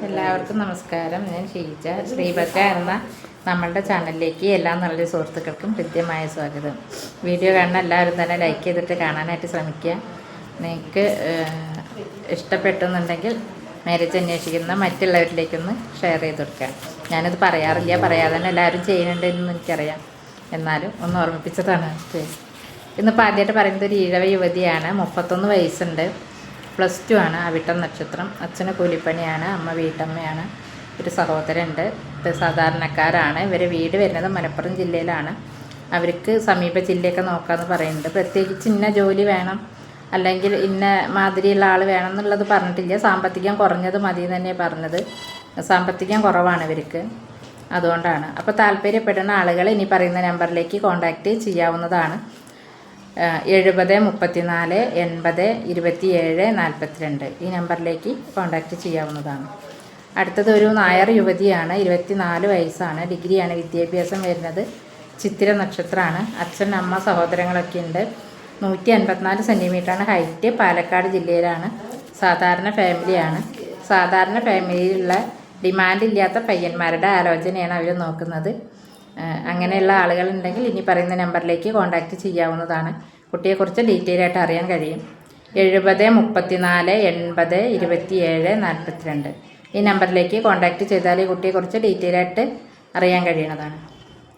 എല്ലാവർക്കും നമസ്കാരം. ഞാൻ ഷീജ. ശ്രീഭദ്ര എന്ന നമ്മളുടെ ചാനലിലേക്ക് എല്ലാ നല്ല സുഹൃത്തുക്കൾക്കും കൃത്യമായ സ്വാഗതം. വീഡിയോ കാണുന്ന എല്ലാവരും തന്നെ ലൈക്ക് ചെയ്തിട്ട് കാണാനായിട്ട് ശ്രമിക്കുക. നിങ്ങൾക്ക് ഇഷ്ടപ്പെട്ടെന്നുണ്ടെങ്കിൽ മാരേജ് അന്വേഷിക്കുന്ന മറ്റുള്ളവരിലേക്കൊന്ന് ഷെയർ ചെയ്ത് കൊടുക്കുക. ഞാനത് പറയാറില്ല, പറയാതെ തന്നെ എല്ലാവരും ചെയ്യുന്നുണ്ടെന്ന് എനിക്കറിയാം, എന്നാലും ഒന്ന് ഓർമ്മിപ്പിച്ചതാണ്. ഇന്നിപ്പോൾ ആദ്യമായിട്ട് പറയുന്നത് ഒരു ഈഴവ യുവതിയാണ്. 31 വയസ്സുണ്ട്. +2 ആണ്. അവിട്ടം നക്ഷത്രം. അച്ഛന് കൂലിപ്പണിയാണ്, അമ്മ വീട്ടമ്മയാണ്. ഒരു സഹോദരനുണ്ട്. സാധാരണക്കാരാണ്. ഇവരെ വീട് വരുന്നത് മലപ്പുറം ജില്ലയിലാണ്. അവർക്ക് സമീപ ജില്ലയൊക്കെ നോക്കാമെന്ന് പറയുന്നുണ്ട്. പ്രത്യേകിച്ച് ഇന്ന ജോലി വേണം അല്ലെങ്കിൽ ഇന്ന മാതിരിയുള്ള ആൾ വേണം എന്നുള്ളത് പറഞ്ഞിട്ടില്ല. സാമ്പത്തികം കുറഞ്ഞത് മതി തന്നെയാണ് പറഞ്ഞത്. സാമ്പത്തികം കുറവാണ് ഇവർക്ക്, അതുകൊണ്ടാണ്. അപ്പോൾ താല്പര്യപ്പെടുന്ന ആളുകൾ ഇനി പറയുന്ന നമ്പറിലേക്ക് കോൺടാക്റ്റ് ചെയ്യാവുന്നതാണ്. 70 34 80 27 42 ഈ നമ്പറിലേക്ക് കോൺടാക്റ്റ് ചെയ്യാവുന്നതാണ്. അടുത്തത് ഒരു നായർ യുവതിയാണ്. 24 വയസ്സാണ്. ഡിഗ്രിയാണ് വിദ്യാഭ്യാസം വരുന്നത്. ചിത്തിര നക്ഷത്രമാണ്. അച്ഛൻ അമ്മ സഹോദരങ്ങളൊക്കെ ഉണ്ട്. 154 സെൻറ്റിമീറ്ററാണ് ഹൈറ്റ്. പാലക്കാട് ജില്ലയിലാണ്. സാധാരണ ഫാമിലിയാണ്. സാധാരണ ഫാമിലിയിലുള്ള ഡിമാൻഡില്ലാത്ത പയ്യന്മാരുടെ ആലോചനയാണ് അവർ നോക്കുന്നത്. അങ്ങനെയുള്ള ആളുകളുണ്ടെങ്കിൽ ഇനി പറയുന്ന നമ്പറിലേക്ക് കോൺടാക്റ്റ് ചെയ്യാവുന്നതാണ്. കുട്ടിയെക്കുറിച്ച് ഡീറ്റെയിൽ ആയിട്ട് അറിയാൻ കഴിയും. 70 34 80 27 42 ഈ നമ്പറിലേക്ക് കോൺടാക്റ്റ് ചെയ്താൽ ഈ കുട്ടിയെക്കുറിച്ച് ഡീറ്റെയിൽ ആയിട്ട് അറിയാൻ കഴിയുന്നതാണ്.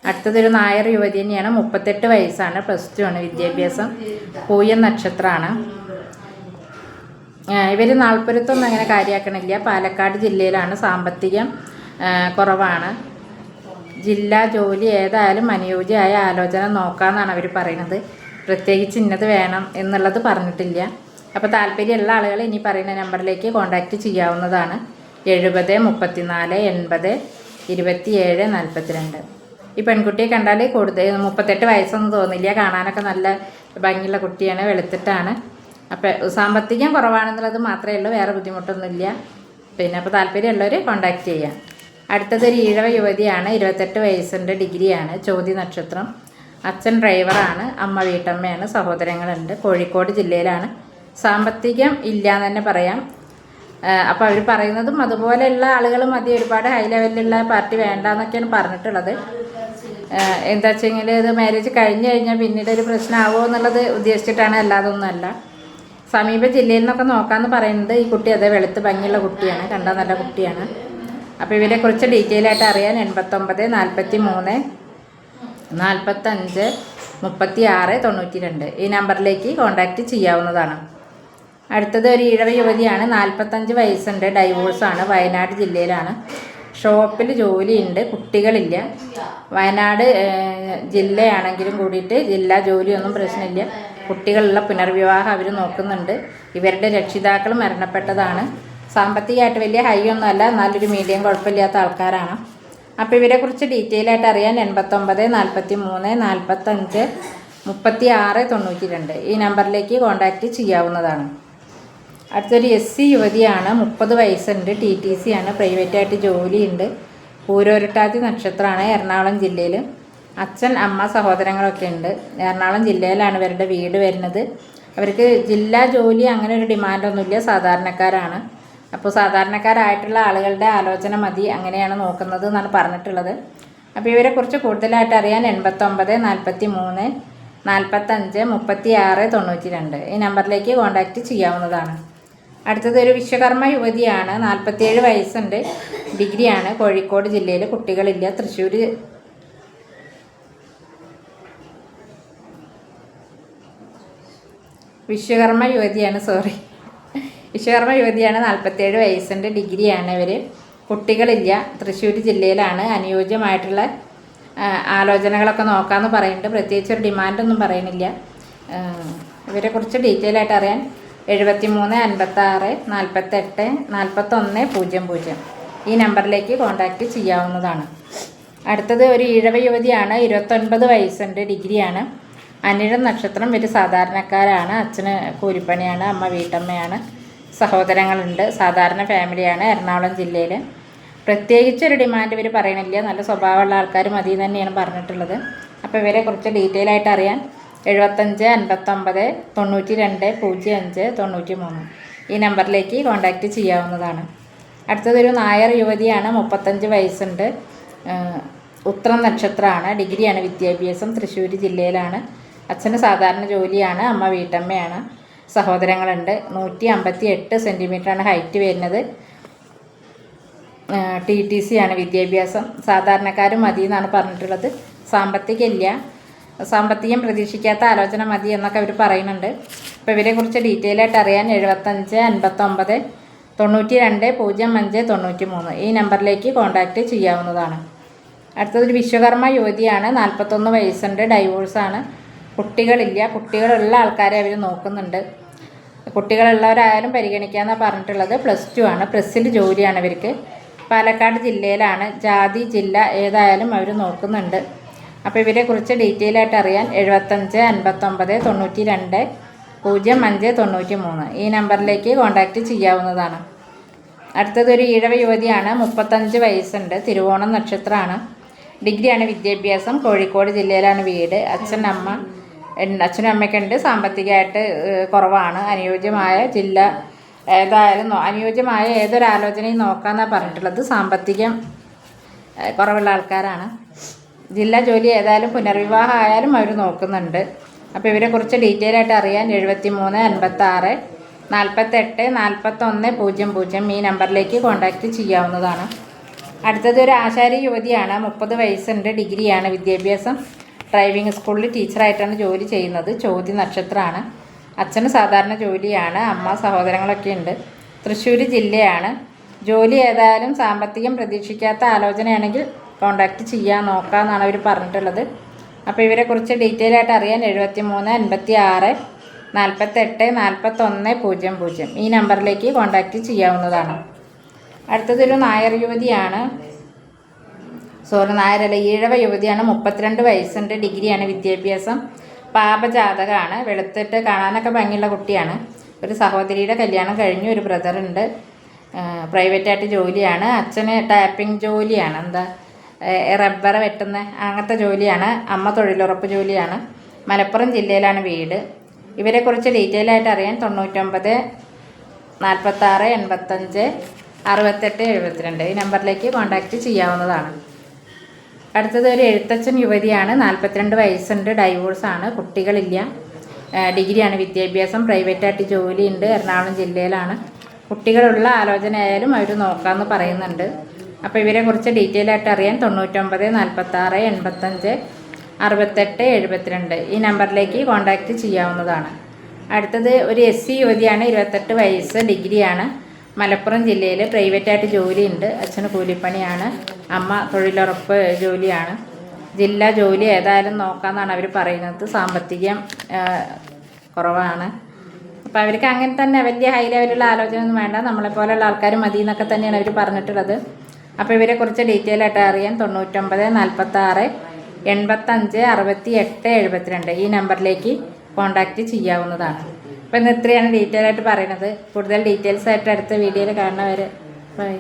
അടുത്തതൊരു നായർ യുവതി തന്നെയാണ്. 38 വയസ്സാണ്. +2 ആണ് വിദ്യാഭ്യാസം. പൂയം നക്ഷത്രമാണ്. ഇവർ നാൾപ്പുരത്തൊന്നും അങ്ങനെ കാര്യമാക്കണില്ല. പാലക്കാട് ജില്ലയിലാണ്. സാമ്പത്തികം കുറവാണ്. ജില്ലാ ജോലി ഏതായാലും അനുയോജ്യമായ ആലോചന നോക്കാമെന്നാണ് അവർ പറയുന്നത്. പ്രത്യേകിച്ച് ഇന്നത് വേണം എന്നുള്ളത് പറഞ്ഞിട്ടില്ല. അപ്പോൾ താല്പര്യമുള്ള ആളുകൾ ഇനി പറയുന്ന നമ്പറിലേക്ക് കോൺടാക്റ്റ് ചെയ്യാവുന്നതാണ്. 70 34 80 27 42 ഈ പെൺകുട്ടിയെ കണ്ടാൽ കൂടുതൽ 38 വയസ്സൊന്നും തോന്നില്ല. കാണാനൊക്കെ നല്ല ഭംഗിയുള്ള കുട്ടിയാണ്. വെളുത്തിട്ടാണ്. അപ്പോൾ സാമ്പത്തികം കുറവാണെന്നുള്ളത് മാത്രമേ ഉള്ളൂ, വേറെ ബുദ്ധിമുട്ടൊന്നുമില്ല. അപ്പോൾ താല്പര്യമുള്ളവർ കോൺടാക്റ്റ് ചെയ്യാം. അടുത്തതൊരു ഈഴവ യുവതിയാണ്. 28 വയസ്സുണ്ട്. ഡിഗ്രിയാണ്. ചോതി നക്ഷത്രം. അച്ഛൻ ഡ്രൈവറാണ്, അമ്മ വീട്ടമ്മയാണ്. സഹോദരങ്ങളുണ്ട്. കോഴിക്കോട് ജില്ലയിലാണ്. സാമ്പത്തികം ഇല്ല എന്ന് തന്നെ പറയാം. അപ്പോൾ അവർ പറയുന്നതും അതുപോലെയുള്ള ആളുകൾ മതി, ഒരുപാട് ഹൈ ലെവലിലുള്ള പാർട്ടി വേണ്ട എന്നൊക്കെയാണ് പറഞ്ഞിട്ടുള്ളത്. എന്താ വെച്ചെങ്കിൽ ഇത് മാരേജ് കഴിഞ്ഞ് കഴിഞ്ഞാൽ പിന്നീട് ഒരു പ്രശ്നമാവുമോ എന്നുള്ളത് ഉദ്ദേശിച്ചിട്ടാണ്, അല്ലാതൊന്നുമല്ല. സമീപ ജില്ലയിൽ നിന്നൊക്കെ നോക്കാമെന്ന് പറയുന്നത്. ഈ കുട്ടി അതേ വെളുത്ത് ഭംഗിയുള്ള കുട്ടിയാണ്, കണ്ടാൽ നല്ല കുട്ടിയാണ്. അപ്പോൾ ഇവരെക്കുറിച്ച് ഡീറ്റെയിൽ ആയിട്ട് അറിയാൻ 89 43 45 36 92 ഈ നമ്പറിലേക്ക് കോൺടാക്റ്റ് ചെയ്യാവുന്നതാണ്. അടുത്തത് ഒരു ഈഴവ യുവതിയാണ്. 45 വയസ്സുണ്ട്. ഡൈവോഴ്സാണ്. വയനാട് ജില്ലയിലാണ്. ഷോപ്പിൽ ജോലിയുണ്ട്. കുട്ടികളില്ല. വയനാട് ജില്ലയാണെങ്കിലും കൂടിയിട്ട് ജില്ലാ ജോലിയൊന്നും പ്രശ്നമില്ല. കുട്ടികളുള്ള പുനർവിവാഹം അവർ നോക്കുന്നുണ്ട്. ഇവരുടെ രക്ഷിതാക്കൾ മരണപ്പെട്ടതാണ്. സാമ്പത്തികമായിട്ട് വലിയ ഹൈ ഒന്നും അല്ല, നല്ലൊരു മീഡിയം കുഴപ്പമില്ലാത്ത ആൾക്കാരാണ്. അപ്പോൾ ഇവരെക്കുറിച്ച് ഡീറ്റെയിൽ ആയിട്ട് അറിയാൻ 89 43 45 36 92 ഈ നമ്പറിലേക്ക് കോൺടാക്റ്റ് ചെയ്യാവുന്നതാണ്. അടുത്തൊരു SC യുവതിയാണ്. 30 വയസ്സുണ്ട്. TTC ആണ്. പ്രൈവറ്റായിട്ട് ജോലിയുണ്ട്. പൂരോരട്ടാതി നക്ഷത്രമാണ്. എറണാകുളം ജില്ലയിൽ. അച്ഛൻ അമ്മ സഹോദരങ്ങളൊക്കെ ഉണ്ട്. എറണാകുളം ജില്ലയിലാണ് ഇവരുടെ വീട് വരുന്നത്. അവർക്ക് ജില്ലാ ജോലി അങ്ങനെ ഒരു ഡിമാൻഡൊന്നുമില്ല. സാധാരണക്കാരാണ്. അപ്പോൾ സാധാരണക്കാരായിട്ടുള്ള ആളുകളുടെ ആലോചന മതി, അങ്ങനെയാണ് നോക്കുന്നത് എന്നാണ് പറഞ്ഞിട്ടുള്ളത്. അപ്പോൾ ഇവരെക്കുറിച്ച് കൂടുതലായിട്ട് അറിയാൻ 89 43 45 36 92 ഈ നമ്പറിലേക്ക് കോൺടാക്റ്റ് ചെയ്യാവുന്നതാണ്. അടുത്തത് ഒരു വിശ്വകർമ്മ യുവതിയാണ്. 47 വയസ്സുണ്ട്. ഡിഗ്രിയാണ്. കോഴിക്കോട് ജില്ലയിൽ. കുട്ടികളില്ല. തൃശ്ശൂർ വിശ്വകർമ്മ യുവതിയാണ്. 47 വയസ്സുണ്ട്. ഡിഗ്രിയാണ് ഇവർ. കുട്ടികളില്ല. തൃശ്ശൂർ ജില്ലയിലാണ്. അനുയോജ്യമായിട്ടുള്ള ആലോചനകളൊക്കെ നോക്കാമെന്ന് പറയുന്നുണ്ട്. പ്രത്യേകിച്ച് ഒരു ഡിമാൻഡൊന്നും പറയുന്നില്ല. ഇവരെക്കുറിച്ച് ഡീറ്റെയിൽ ആയിട്ട് അറിയാൻ 73 56 48 41 00 ഈ നമ്പറിലേക്ക് കോൺടാക്റ്റ് ചെയ്യാവുന്നതാണ്. അടുത്തത് ഒരു ഈഴവ യുവതിയാണ്. 29 വയസ്സുണ്ട്. ഡിഗ്രിയാണ്. അനിഴം നക്ഷത്രം. ഇവർ സാധാരണക്കാരാണ്. അച്ഛന് കൂലിപ്പണിയാണ്, അമ്മ വീട്ടമ്മയാണ്. സഹോദരങ്ങളുണ്ട്. സാധാരണ ഫാമിലിയാണ്. എറണാകുളം ജില്ലയിൽ. പ്രത്യേകിച്ചൊരു ഡിമാൻഡ് ഇവർ പറയണില്ല. നല്ല സ്വഭാവമുള്ള ആൾക്കാർ മതി തന്നെയാണ് പറഞ്ഞിട്ടുള്ളത്. അപ്പോൾ ഇവരെക്കുറിച്ച് ഡീറ്റെയിൽ ആയിട്ട് അറിയാൻ 75 59 92 05 93 ഈ നമ്പറിലേക്ക് കോൺടാക്റ്റ് ചെയ്യാവുന്നതാണ്. അടുത്തതൊരു നായർ യുവതിയാണ്, 35 വയസ്സുണ്ട്, ഉത്രം നക്ഷത്രമാണ്, ഡിഗ്രിയാണ് വിദ്യാഭ്യാസം, തൃശ്ശൂർ ജില്ലയിലാണ്. അച്ഛന് സാധാരണ ജോലിയാണ്, അമ്മ വീട്ടമ്മയാണ്. സഹോദരങ്ങളുണ്ട്. 158 സെൻറ്റിമീറ്ററാണ് ഹൈറ്റ് വരുന്നത്. TTC ആണ് വിദ്യാഭ്യാസം. സാധാരണക്കാരും മതി എന്നാണ് പറഞ്ഞിട്ടുള്ളത്. സാമ്പത്തികം പ്രതീക്ഷിക്കാത്ത ആലോചന മതി എന്നൊക്കെ അവർ പറയുന്നുണ്ട്. അപ്പോൾ ഇവരെക്കുറിച്ച് ഡീറ്റെയിൽ ആയിട്ട് അറിയാൻ 75 59 92 05 93 ഈ നമ്പറിലേക്ക് കോൺടാക്റ്റ് ചെയ്യാവുന്നതാണ്. അടുത്തതൊരു വിശ്വകർമ്മ യുവതിയാണ്, 41 വയസ്സുണ്ട്, ഡൈവോഴ്സാണ്, കുട്ടികളില്ല. കുട്ടികളുള്ള ആൾക്കാരെ അവർ നോക്കുന്നുണ്ട്. കുട്ടികളുള്ളവരായാലും പരിഗണിക്കാമെന്നാണ് പറഞ്ഞിട്ടുള്ളത്. +2 ആണ്, പ്രസ്സിൽ ജോലിയാണ് ഇവർക്ക്. പാലക്കാട് ജില്ലയിലാണ്. ജാതി ജില്ല ഏതായാലും അവർ നോക്കുന്നുണ്ട്. അപ്പോൾ ഇവരെക്കുറിച്ച് ഡീറ്റെയിൽ ആയിട്ട് അറിയാൻ 75 59 92 05 93 ഈ നമ്പറിലേക്ക് കോൺടാക്റ്റ് ചെയ്യാവുന്നതാണ്. അടുത്തതൊരു ഈഴവ യുവതിയാണ്, 35 വയസ്സുണ്ട്, തിരുവോണം നക്ഷത്രമാണ്, ഡിഗ്രിയാണ് വിദ്യാഭ്യാസം, കോഴിക്കോട് ജില്ലയിലാണ് വീട്. അച്ഛനും അമ്മയൊക്കെ ഉണ്ട്. സാമ്പത്തികമായിട്ട് കുറവാണ്. അനുയോജ്യമായ ജില്ല ഏതായാലും അനുയോജ്യമായ ഏതൊരാലോചനയും നോക്കാമെന്നാണ് പറഞ്ഞിട്ടുള്ളത്. സാമ്പത്തികം കുറവുള്ള ആൾക്കാരാണ്. ജില്ലാ ജോലി ഏതായാലും പുനർവിവാഹം ആയാലും അവർ നോക്കുന്നുണ്ട്. അപ്പോൾ ഇവരെക്കുറിച്ച് ഡീറ്റെയിൽ ആയിട്ട് അറിയാൻ 73 56 48 41 00 ഈ നമ്പറിലേക്ക് കോൺടാക്റ്റ് ചെയ്യാവുന്നതാണ്. അടുത്തത് ഒരു ആശാരി യുവതിയാണ്, 30 വയസ്സുണ്ട്, ഡിഗ്രിയാണ് വിദ്യാഭ്യാസം, ഡ്രൈവിംഗ് സ്കൂളിൽ ടീച്ചറായിട്ടാണ് ജോലി ചെയ്യുന്നത്, ചോതി നക്ഷത്രമാണ്. അച്ഛന് സാധാരണ ജോലിയാണ്, അമ്മ സഹോദരങ്ങളൊക്കെ ഉണ്ട്. തൃശ്ശൂർ ജില്ലയാണ്. ജോലി ഏതായാലും സാമ്പത്തികം പ്രതീക്ഷിക്കാത്ത ആലോചനയാണെങ്കിൽ കോൺടാക്റ്റ് ചെയ്യാൻ നോക്കാമെന്നാണ് അവർ പറഞ്ഞിട്ടുള്ളത്. അപ്പോൾ ഇവരെക്കുറിച്ച് ഡീറ്റെയിൽ ആയിട്ട് അറിയാൻ 73 86 48 41 00 ഈ നമ്പറിലേക്ക് കോൺടാക്റ്റ് ചെയ്യാവുന്നതാണ്. അടുത്തതൊരു നായർ യുവതിയാണ്, ഈഴവ യുവതിയാണ്, 32 വയസ്സുണ്ട്, ഡിഗ്രിയാണ് വിദ്യാഭ്യാസം, പാപജാതകമാണ്, വെളുത്തിട്ട് കാണാനൊക്കെ ഭംഗിയുള്ള കുട്ടിയാണ്. ഒരു സഹോദരിയുടെ കല്യാണം കഴിഞ്ഞു, ഒരു ബ്രദറുണ്ട്, പ്രൈവറ്റായിട്ട് ജോലിയാണ്. അച്ഛന് ടാപ്പിംഗ് ജോലിയാണ്, റബ്ബർ വെട്ടുന്ന അങ്ങനത്തെ ജോലിയാണ്. അമ്മ തൊഴിലുറപ്പ് ജോലിയാണ്. മലപ്പുറം ജില്ലയിലാണ് വീട്. ഇവരെക്കുറിച്ച് ഡീറ്റെയിൽ ആയിട്ട് അറിയാൻ 99 46 85 68 72 ഈ നമ്പറിലേക്ക് കോൺടാക്റ്റ് ചെയ്യാവുന്നതാണ്. അടുത്തത് ഒരു എഴുത്തച്ഛൻ യുവതിയാണ്, 42 വയസ്സുണ്ട്, ഡൈവോഴ്സാണ്, കുട്ടികളില്ല, ഡിഗ്രിയാണ് വിദ്യാഭ്യാസം, പ്രൈവറ്റായിട്ട് ജോലിയുണ്ട്, എറണാകുളം ജില്ലയിലാണ്. കുട്ടികളുള്ള ആലോചനയായാലും അവർ നോക്കാമെന്ന് പറയുന്നുണ്ട്. അപ്പോൾ ഇവരെക്കുറിച്ച് ഡീറ്റെയിൽ ആയിട്ട് അറിയാൻ 99 46 85 68 72 ഈ നമ്പറിലേക്ക് കോൺടാക്റ്റ് ചെയ്യാവുന്നതാണ്. അടുത്തത് ഒരു SC യുവതിയാണ്, 28 വയസ്സ്, ഡിഗ്രിയാണ്, മലപ്പുറം ജില്ലയിൽ, പ്രൈവറ്റായിട്ട് ജോലിയുണ്ട്, അച്ഛന് കൂലിപ്പണിയാണ്, അമ്മ തൊഴിലുറപ്പ് ജോലിയാണ്. ജില്ലാ ജോലി ഏതായാലും നോക്കാമെന്നാണ് അവർ പറയുന്നത്. സാമ്പത്തികം കുറവാണ്. അപ്പോൾ അവർക്ക് അങ്ങനെ തന്നെ വലിയ ഹൈ ലെവലുള്ള ആലോചന ഒന്നും വേണ്ട, നമ്മളെപ്പോലെയുള്ള ആൾക്കാർ മതി എന്നൊക്കെ തന്നെയാണ് അവർ പറഞ്ഞിട്ടുള്ളത്. അപ്പോൾ ഇവരെക്കുറിച്ച് ഡീറ്റെയിൽ ആയിട്ട് അറിയാൻ 99 46 85 68 72 ഈ നമ്പറിലേക്ക് കോൺടാക്റ്റ് ചെയ്യാവുന്നതാണ്. അപ്പോൾ ഇന്ന് ഇത്രയാണ് ഡീറ്റെയിൽ ആയിട്ട് പറയുന്നത്. കൂടുതൽ ഡീറ്റെയിൽസ് ആയിട്ട് അടുത്ത വീഡിയോയിൽ കാണുന്നവരെ ബൈ.